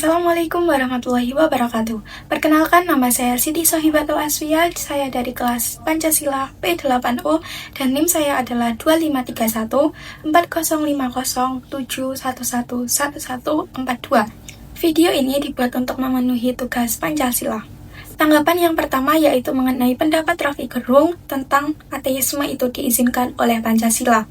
Assalamualaikum warahmatullahi wabarakatuh. Perkenalkan, nama saya Siti Sohibatul Asfia. Saya dari kelas Pancasila P8O dan NIM saya adalah 2531 4050 7111142. Video ini dibuat untuk memenuhi tugas Pancasila. Tanggapan yang pertama yaitu mengenai pendapat Rocky Gerung tentang ateisme itu diizinkan oleh Pancasila.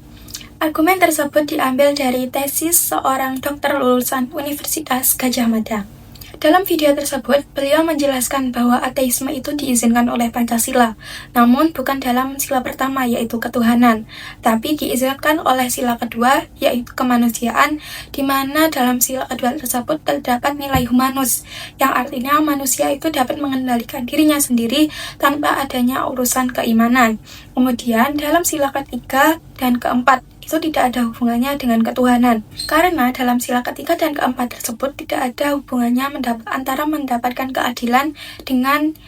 Argumen tersebut diambil dari tesis seorang dokter lulusan Universitas Gadjah Mada. Dalam video tersebut, beliau menjelaskan bahwa ateisme itu diizinkan oleh Pancasila, namun bukan dalam sila pertama yaitu ketuhanan, tapi diizinkan oleh sila kedua yaitu kemanusiaan, di mana dalam sila kedua tersebut terdapat nilai humanus, yang artinya manusia itu dapat mengendalikan dirinya sendiri tanpa adanya urusan keimanan. Kemudian dalam sila ketiga dan keempat itu tidak ada hubungannya dengan ketuhanan, karena dalam sila ketiga dan keempat tersebut tidak ada hubungannya antara mendapatkan keadilan dengan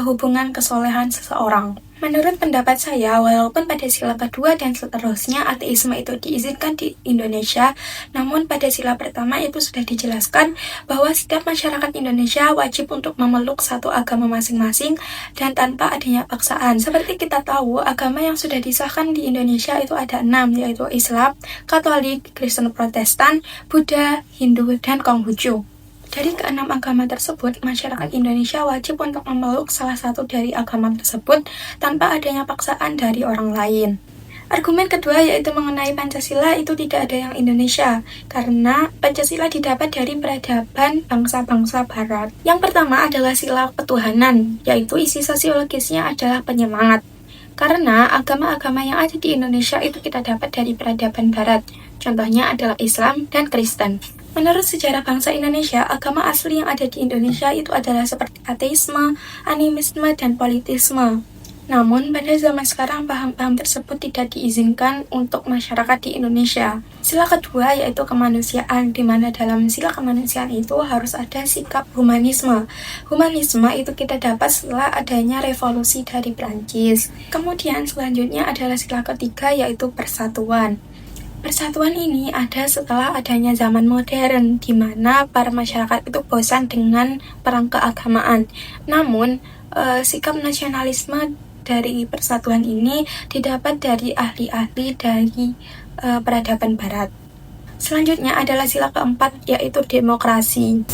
hubungan kesolehan seseorang. Menurut pendapat saya, walaupun pada sila kedua dan seterusnya ateisme itu diizinkan di Indonesia, namun pada sila pertama itu sudah dijelaskan bahwa setiap masyarakat Indonesia wajib untuk memeluk satu agama masing-masing dan tanpa adanya paksaan. Seperti kita tahu, agama yang sudah disahkan di Indonesia itu ada 6, yaitu Islam, Katolik, Kristen Protestan, Buddha, Hindu, dan Konghucu. Dari keenam agama tersebut, masyarakat Indonesia wajib untuk memeluk salah satu dari agama tersebut tanpa adanya paksaan dari orang lain. Argumen kedua yaitu mengenai Pancasila itu tidak ada yang Indonesia, karena Pancasila didapat dari peradaban bangsa-bangsa Barat. Yang pertama adalah sila ketuhanan, yaitu isi sosiologisnya adalah penyemangat. Karena agama-agama yang ada di Indonesia itu kita dapat dari peradaban Barat, contohnya adalah Islam dan Kristen. Menurut sejarah bangsa Indonesia, agama asli yang ada di Indonesia itu adalah seperti ateisme, animisme, dan politisme. Namun, pada zaman sekarang paham-paham tersebut tidak diizinkan untuk masyarakat di Indonesia. Sila kedua yaitu kemanusiaan, di mana dalam sila kemanusiaan itu harus ada sikap humanisme. Humanisme itu kita dapat setelah adanya revolusi dari Prancis. Kemudian selanjutnya adalah sila ketiga yaitu persatuan. Persatuan ini ada setelah adanya zaman modern, di mana para masyarakat itu bosan dengan perang keagamaan. Namun, sikap nasionalisme dari persatuan ini didapat dari ahli-ahli dari peradaban Barat. Selanjutnya adalah sila keempat, yaitu demokrasi.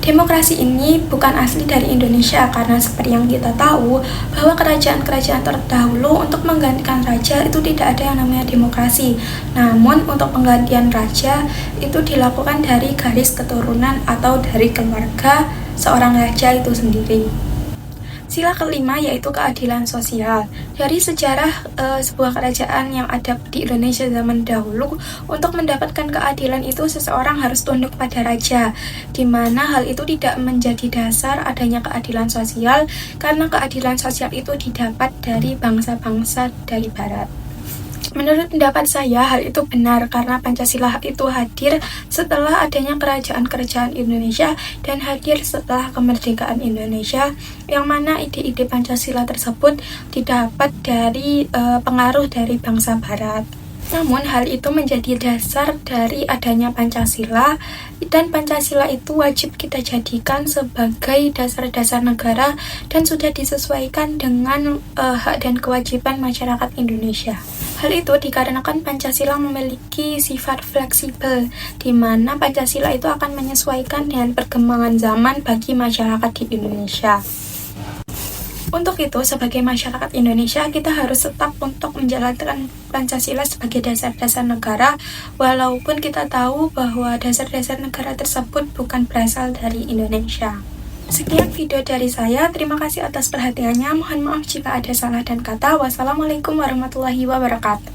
Demokrasi ini bukan asli dari Indonesia karena seperti yang kita tahu bahwa kerajaan-kerajaan terdahulu untuk menggantikan raja itu tidak ada yang namanya demokrasi. Namun untuk penggantian raja itu dilakukan dari garis keturunan atau dari keluarga seorang raja itu sendiri. Sila kelima yaitu keadilan sosial. Dari sejarah sebuah kerajaan yang ada di Indonesia zaman dahulu, untuk mendapatkan keadilan itu seseorang harus tunduk pada raja, di mana hal itu tidak menjadi dasar adanya keadilan sosial, karena keadilan sosial itu didapat dari bangsa-bangsa dari Barat. Menurut pendapat saya, hal itu benar karena Pancasila itu hadir setelah adanya kerajaan-kerajaan Indonesia dan hadir setelah kemerdekaan Indonesia, yang mana ide-ide Pancasila tersebut didapat dari pengaruh dari bangsa Barat. Namun hal itu menjadi dasar dari adanya Pancasila, dan Pancasila itu wajib kita jadikan sebagai dasar-dasar negara dan sudah disesuaikan dengan hak dan kewajiban masyarakat Indonesia. Hal itu dikarenakan Pancasila memiliki sifat fleksibel, di mana Pancasila itu akan menyesuaikan dengan perkembangan zaman bagi masyarakat di Indonesia. Untuk itu, sebagai masyarakat Indonesia, kita harus tetap untuk menjalankan Pancasila sebagai dasar-dasar negara, walaupun kita tahu bahwa dasar-dasar negara tersebut bukan berasal dari Indonesia. Sekian video dari saya, terima kasih atas perhatiannya, mohon maaf jika ada salah dan kata. Wassalamualaikum warahmatullahi wabarakatuh.